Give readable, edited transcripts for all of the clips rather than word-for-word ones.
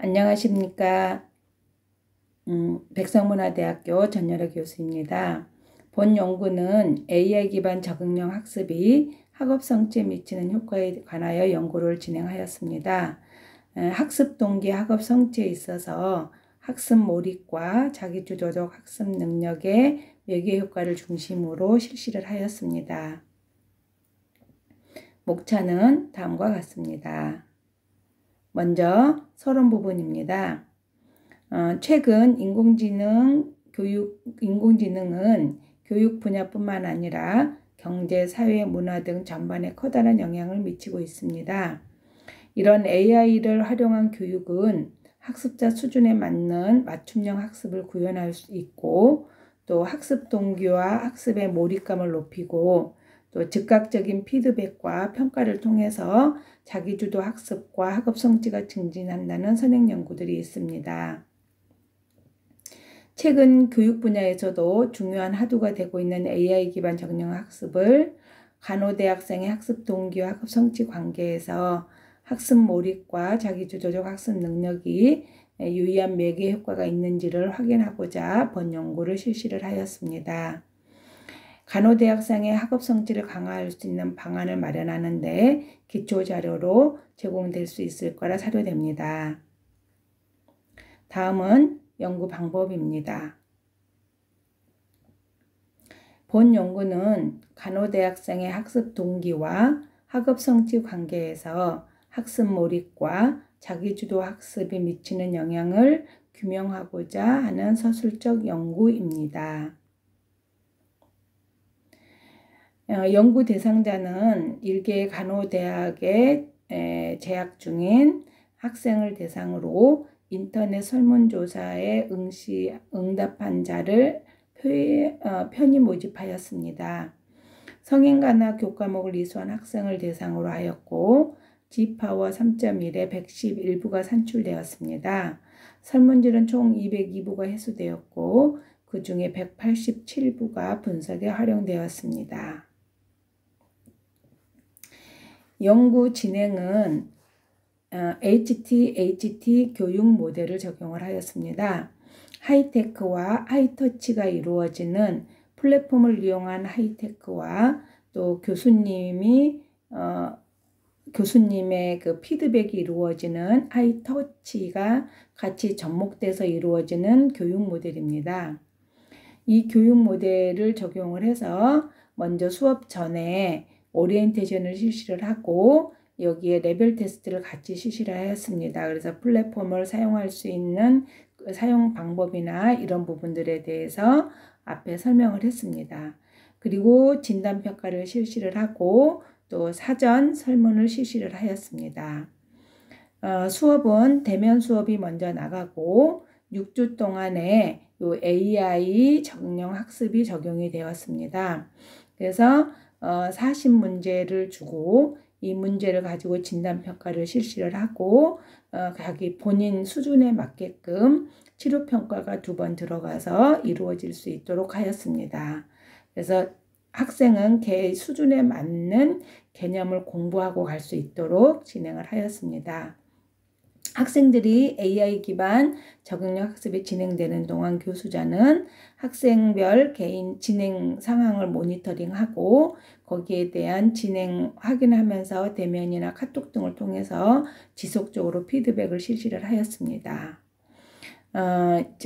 안녕하십니까. 백성문화대학교 전열애 교수입니다. 본 연구는 AI 기반 적응형 학습이 학업 성취에 미치는 효과에 관하여 연구를 진행하였습니다. 학습 동기, 학업 성취에 있어서 학습 몰입과 자기주도적 학습 능력의 매개 효과를 중심으로 실시를 하였습니다. 목차는 다음과 같습니다. 먼저 서론 부분입니다. 최근 인공지능은 교육 분야뿐만 아니라 경제, 사회, 문화 등 전반에 커다란 영향을 미치고 있습니다. 이런 AI를 활용한 교육은 학습자 수준에 맞는 맞춤형 학습을 구현할 수 있고, 또 학습 동기와 학습의 몰입감을 높이고, 또 즉각적인 피드백과 평가를 통해서 자기주도 학습과 학업 성취가 증진한다는 선행 연구들이 있습니다. 최근 교육 분야에서도 중요한 화두가 되고 있는 AI 기반 적응형 학습을 간호대학생의 학습 동기와 학업 성취 관계에서 학습 몰입과 자기주도적 학습 능력이 유의한 매개 효과가 있는지를 확인하고자 본 연구를 실시를 하였습니다. 간호대학생의 학업 성취를 강화할 수 있는 방안을 마련하는 데 기초 자료로 제공될 수 있을 거라 사료됩니다. 다음은 연구 방법입니다. 본 연구는 간호대학생의 학습 동기와 학업 성취 관계에서 학습 몰입과 자기주도 학습이 미치는 영향을 규명하고자 하는 서술적 연구입니다. 연구 대상자는 일개 간호대학에 재학 중인 학생을 대상으로 인터넷 설문조사에 응답한 자를 편의 모집하였습니다. 성인과나 교과목을 이수한 학생을 대상으로 하였고 G파워 3.1에 111부가 산출되었습니다. 설문지는 총 202부가 해수되었고 그 중에 187부가 분석에 활용되었습니다. 연구 진행은 HT 교육 모델을 적용을 하였습니다. 하이테크와 하이터치가 이루어지는 플랫폼을 이용한 하이테크와 또 교수님의 그 피드백이 이루어지는 하이터치가 같이 접목돼서 이루어지는 교육 모델입니다. 이 교육 모델을 적용을 해서 먼저 수업 전에 오리엔테이션을 실시를 하고 여기에 레벨 테스트를 같이 실시를 하였습니다. 그래서 플랫폼을 사용할 수 있는 사용 방법이나 이런 부분들에 대해서 앞에 설명을 했습니다. 그리고 진단평가를 실시를 하고 또 사전 설문을 실시를 하였습니다. 수업은 대면 수업이 먼저 나가고 6주 동안에 AI 적응형 학습이 적용이 되었습니다. 그래서 40문제를 주고 이 문제를 가지고 진단평가를 실시를 하고 자기 본인 수준에 맞게끔 치료평가가 2번 들어가서 이루어질 수 있도록 하였습니다. 그래서 학생은 걔 수준에 맞는 개념을 공부하고 갈 수 있도록 진행을 하였습니다. 학생들이 AI 기반 적응력 학습이 진행되는 동안 교수자는 학생별 개인 진행 상황을 모니터링하고 거기에 대한 진행 확인하면서 대면이나 카톡 등을 통해서 지속적으로 피드백을 실시를 하였습니다.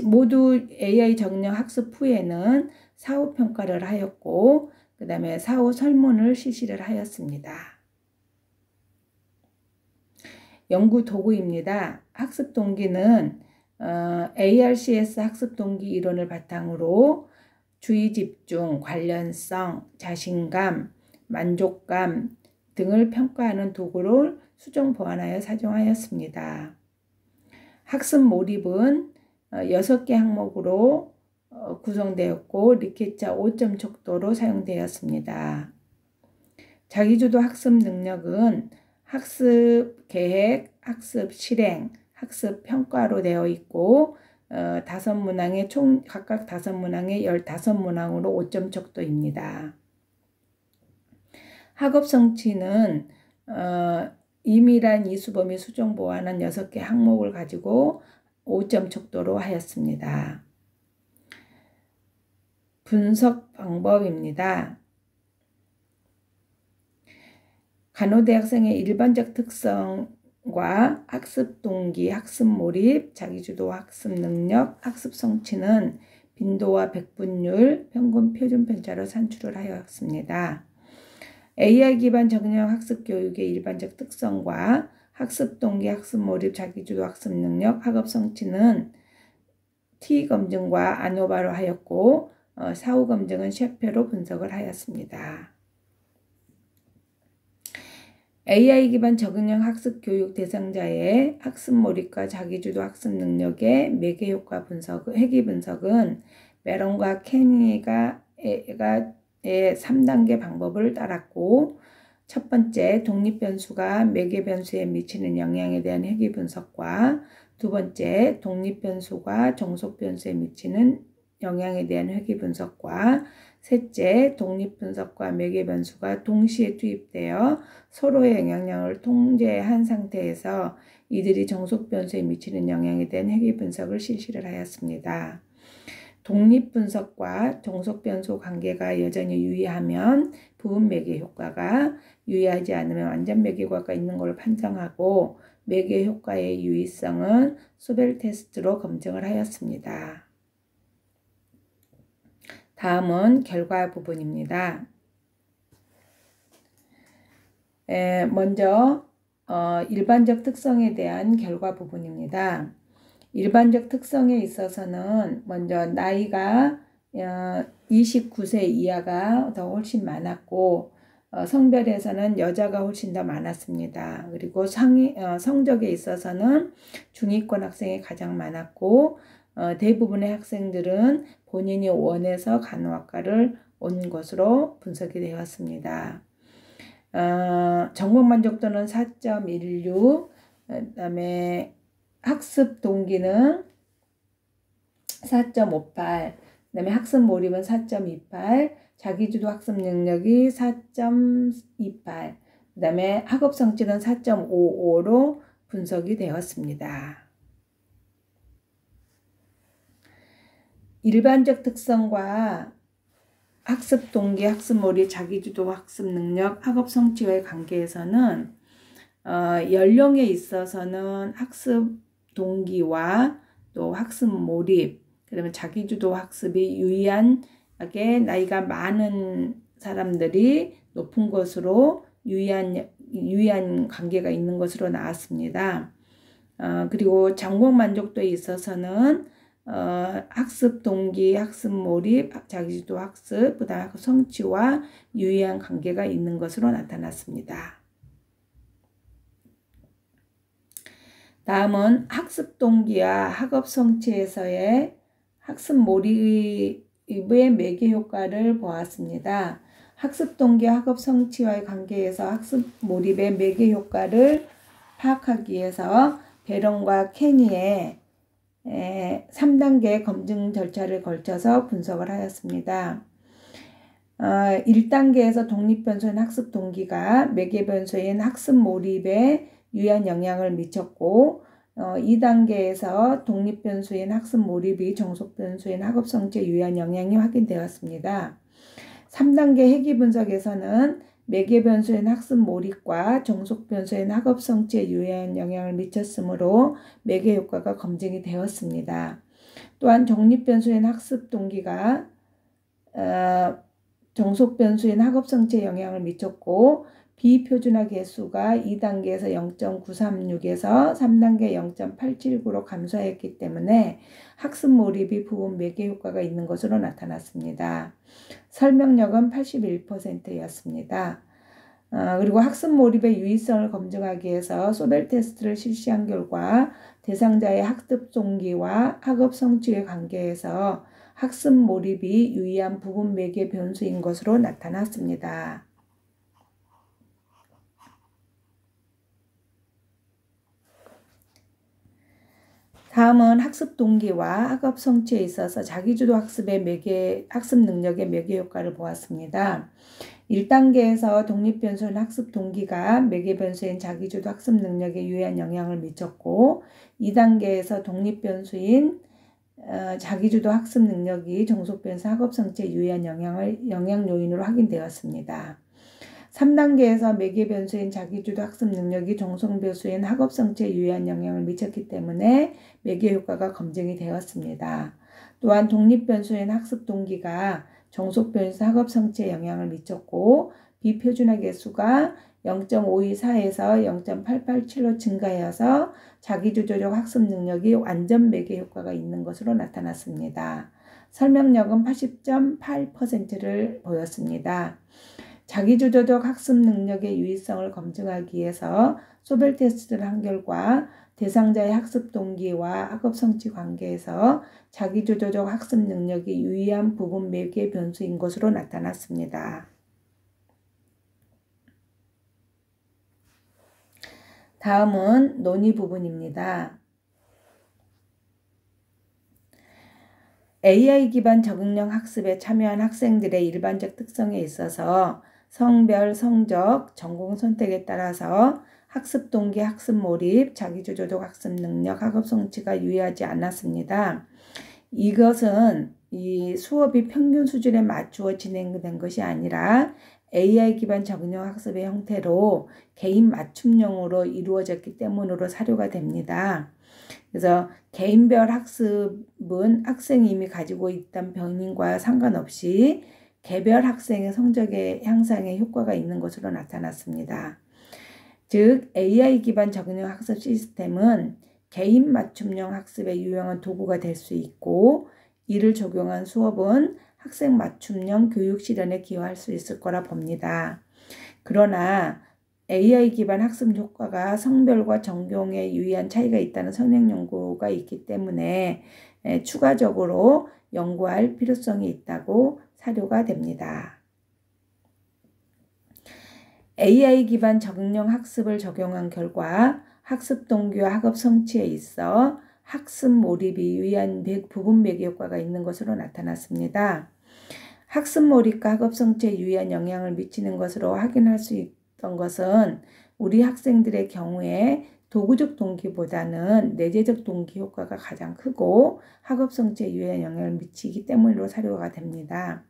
모두 AI 적응력 학습 후에는 사후 평가를 하였고 그 다음에 사후 설문을 실시를 하였습니다. 연구 도구입니다. 학습 동기는 ARCS 학습 동기 이론을 바탕으로 주의 집중, 관련성, 자신감, 만족감 등을 평가하는 도구를 수정 보완하여 사용하였습니다. 학습 몰입은 6개 항목으로 구성되었고 리케차 5점 척도로 사용되었습니다. 자기주도 학습 능력은 학습 계획, 학습 실행, 학습 평가로 되어 있고 각각 5문항에 15문항으로 5점 척도입니다. 학업 성취는 임의란 이수범위 수정 보완한 6개 항목을 가지고 5점 척도로 하였습니다. 분석 방법입니다. 간호대학생의 일반적 특성과 학습 동기, 학습 몰입, 자기주도 학습 능력, 학습 성취는 빈도와 백분율, 평균 표준 편차로 산출을 하였습니다. AI 기반 정형 학습 교육의 일반적 특성과 학습 동기, 학습 몰입, 자기주도 학습 능력, 학업 성취는 T 검증과 아노바로 하였고 사후 검증은 셰페로 분석을 하였습니다. AI 기반 적응형 학습 교육 대상자의 학습 몰입과 자기주도 학습 능력의 매개 효과 분석, 회귀 분석은 메론과 케니가 3단계 방법을 따랐고, 첫 번째 독립 변수가 매개 변수에 미치는 영향에 대한 회귀 분석과 두 번째 독립 변수가 종속 변수에 미치는 영향에 대한 회귀 분석과 셋째 독립 분석과 매개 변수가 동시에 투입되어 서로의 영향력을 통제한 상태에서 이들이 종속 변수에 미치는 영향에 대한 회귀 분석을 실시를 하였습니다. 독립 분석과 종속 변수 관계가 여전히 유의하면 부분 매개 효과가, 유의하지 않으면 완전 매개 효과가 있는 것을 판정하고 매개 효과의 유의성은 소벨 테스트로 검증을 하였습니다. 다음은 결과 부분입니다. 먼저 일반적 특성에 대한 결과 부분입니다. 일반적 특성에 있어서는 먼저 나이가 29세 이하가 더 훨씬 많았고 성별에서는 여자가 훨씬 더 많았습니다. 그리고 성적에 있어서는 중위권 학생이 가장 많았고 대부분의 학생들은 본인이 원해서 간호학과를 온 것으로 분석이 되었습니다. 전공 만족도는 4.16, 그다음에 학습 동기는 4.58, 그다음에 학습 몰입은 4.28, 자기주도 학습 능력이 4.28, 그다음에 학업 성취는 4.55로 분석이 되었습니다. 일반적 특성과 학습 동기, 학습 몰입, 자기주도 학습 능력, 학업 성취와의 관계에서는 연령에 있어서는 학습 동기와 또 학습 몰입, 그다음에 자기주도 학습이 유의하게 나이가 많은 사람들이 높은 것으로 유의한 관계가 있는 것으로 나왔습니다. 그리고 전공 만족도에 있어서는 학습 동기, 학습 몰입, 자기주도 학습, 그다음 학습 성취와 유의한 관계가 있는 것으로 나타났습니다. 다음은 학습 동기와 학업 성취에서의 학습 몰입의 매개 효과를 보았습니다. 학습 동기와 학업 성취와의 관계에서 학습 몰입의 매개 효과를 파악하기 위해서 베런과 케니의 3단계 검증 절차를 걸쳐서 분석을 하였습니다. 1단계에서 독립 변수인 학습 동기가 매개 변수인 학습 몰입에 유의한 영향을 미쳤고 2단계에서 독립 변수인 학습 몰입이 종속 변수인 학업 성취에 유의한 영향이 확인되었습니다. 3단계 회귀 분석에서는 매개 변수인 학습 몰입과 종속 변수인 학업 성취에 유의한 영향을 미쳤으므로 매개 효과가 검증이 되었습니다. 또한 독립 변수인 학습 동기가 종속 변수인 학업 성취에 영향을 미쳤고 비표준화 개수가 2단계에서 0.936에서 3단계 0.879로 감소했기 때문에 학습 몰입이 부분 매개 효과가 있는 것으로 나타났습니다. 설명력은 81%였습니다. 그리고 학습 몰입의 유의성을 검증하기 위해서 소벨 테스트를 실시한 결과 대상자의 학습 동기와 학업 성취의 관계에서 학습 몰입이 유의한 부분 매개 변수인 것으로 나타났습니다. 다음은 학습 동기와 학업 성취에 있어서 자기주도 학습의 학습 능력의 매개 효과를 보았습니다. 1단계에서 독립변수인 학습 동기가 매개변수인 자기주도 학습 능력에 유의한 영향을 미쳤고 2단계에서 독립변수인 자기주도 학습 능력이 종속변수 학업 성취에 유의한 영향 요인으로 확인되었습니다. 3단계에서 매개변수인 자기주도 학습 능력이 종속변수인 학업 성취에 유의한 영향을 미쳤기 때문에 매개 효과가 검증이 되었습니다. 또한 독립변수인 학습 동기가 종속변수 학업 성취에 영향을 미쳤고 비표준화 개수가 0.524에서 0.887로 증가하여서 자기주도적 학습 능력이 완전 매개 효과가 있는 것으로 나타났습니다. 설명력은 80.8%를 보였습니다. 자기주도적 학습 능력의 유의성을 검증하기 위해서 소벨 테스트를 한 결과 대상자의 학습 동기와 학업 성취 관계에서 자기주도적 학습 능력이 유의한 부분 매개 변수인 것으로 나타났습니다. 다음은 논의 부분입니다. AI 기반 적응형 학습에 참여한 학생들의 일반적 특성에 있어서 성별, 성적, 전공 선택에 따라서 학습 동기, 학습 몰입, 자기주도적 학습 능력, 학업 성취가 유의하지 않았습니다. 이것은 이 수업이 평균 수준에 맞추어 진행된 것이 아니라 AI 기반 적응형 학습의 형태로 개인 맞춤형으로 이루어졌기 때문으로 사료가 됩니다. 그래서 개인별 학습은 학생이 이미 가지고 있던 병인과 상관없이 개별 학생의 성적의 향상에 효과가 있는 것으로 나타났습니다. 즉 AI 기반 적응형 학습 시스템은 개인 맞춤형 학습에 유용한 도구가 될 수 있고 이를 적용한 수업은 학생 맞춤형 교육 실현에 기여할 수 있을 거라 봅니다. 그러나 AI 기반 학습 효과가 성별과 전공에 유의한 차이가 있다는 선행 연구가 있기 때문에 추가적으로 연구할 필요성이 있다고 사료가 됩니다. AI 기반 적응형 학습을 적용한 결과 학습 동기와 학업 성취에 있어 학습 몰입이 유의한 부분 매개 효과가 있는 것으로 나타났습니다. 학습 몰입과 학업 성취에 유의한 영향을 미치는 것으로 확인할 수 있던 것은 우리 학생들의 경우에 도구적 동기보다는 내재적 동기 효과가 가장 크고 학업 성취에 유의한 영향을 미치기 때문으로 사료가 됩니다.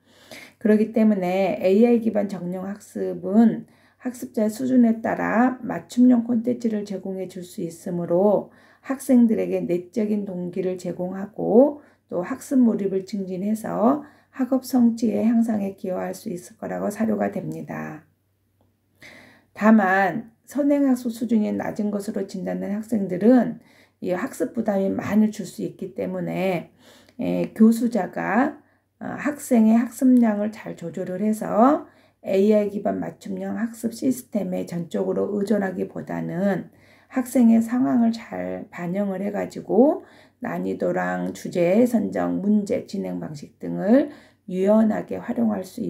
그렇기 때문에 AI 기반 적응형 학습은 학습자의 수준에 따라 맞춤형 콘텐츠를 제공해 줄 수 있으므로 학생들에게 내적인 동기를 제공하고 또 학습 몰입을 증진해서 학업 성취의 향상에 기여할 수 있을 거라고 사료가 됩니다. 다만 선행학습 수준이 낮은 것으로 진단된 학생들은 이 학습 부담이 많이 줄 수 있기 때문에 교수자가 학생의 학습량을 잘 조절을 해서 AI 기반 맞춤형 학습 시스템에 전적으로 의존하기보다는 학생의 상황을 잘 반영을 해가지고 난이도랑 주제 선정, 문제 진행 방식 등을 유연하게 활용할 수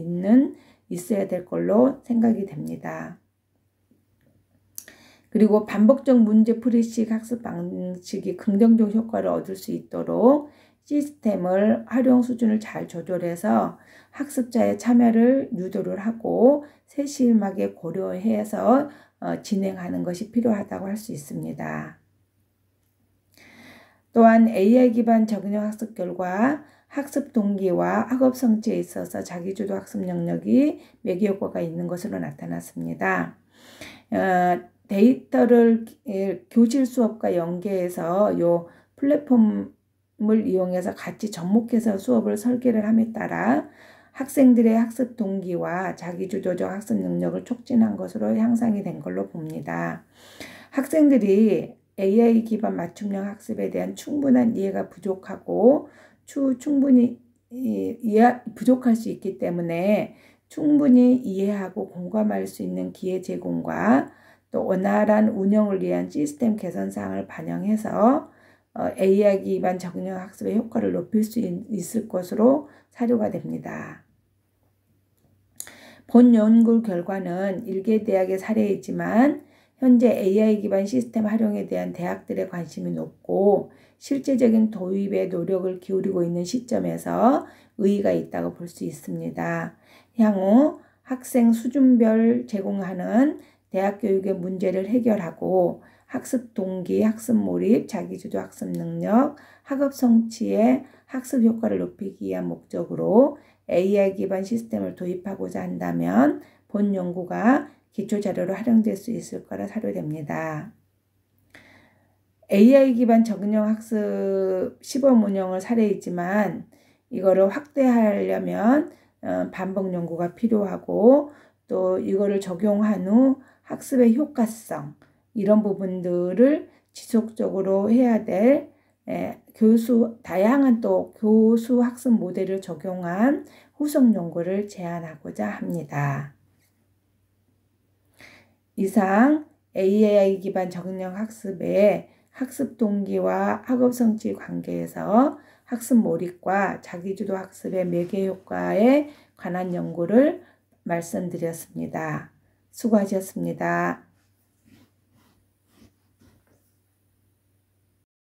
있어야 될 걸로 생각이 됩니다. 그리고 반복적 문제풀이식 학습 방식이 긍정적 효과를 얻을 수 있도록 시스템을 활용 수준을 잘 조절해서 학습자의 참여를 유도를 하고 세심하게 고려해서 진행하는 것이 필요하다고 할 수 있습니다. 또한 AI 기반 적응형 학습 결과 학습 동기와 학업 성취에 있어서 자기주도 학습 능력이 매개 효과가 있는 것으로 나타났습니다. 데이터를 교실 수업과 연계해서 이 플랫폼을 이용해서 같이 접목해서 수업을 설계를 함에 따라 학생들의 학습 동기와 자기주도적 학습 능력을 촉진한 것으로 향상이 된 걸로 봅니다. 학생들이 AI 기반 맞춤형 학습에 대한 충분한 이해가 부족하고 충분히 부족할 수 있기 때문에 충분히 이해하고 공감할 수 있는 기회 제공과 또 원활한 운영을 위한 시스템 개선 사항을 반영해서 AI 기반 적응형 학습의 효과를 높일 수 있을 것으로 사료가 됩니다. 본 연구 결과는 일개 대학의 사례이지만 현재 AI 기반 시스템 활용에 대한 대학들의 관심이 높고 실제적인 도입에 노력을 기울이고 있는 시점에서 의의가 있다고 볼 수 있습니다. 향후 학생 수준별 제공하는 대학 교육의 문제를 해결하고 학습 동기, 학습 몰입, 자기주도 학습 능력, 학업 성취의 학습 효과를 높이기 위한 목적으로 AI 기반 시스템을 도입하고자 한다면 본 연구가 기초 자료로 활용될 수 있을 거라 사료됩니다. AI 기반 적용 학습 시범 운영을 사례이지만 이거를 확대하려면 반복 연구가 필요하고 또 이거를 적용한 후 학습의 효과성 이런 부분들을 지속적으로 해야 될 다양한 또 교수 학습 모델을 적용한 후속 연구를 제안하고자 합니다. 이상 AI 기반 적용 학습의 학습 동기와 학업 성취 관계에서 학습 몰입과 자기주도 학습의 매개 효과에 관한 연구를 말씀드렸습니다. 수고하셨습니다.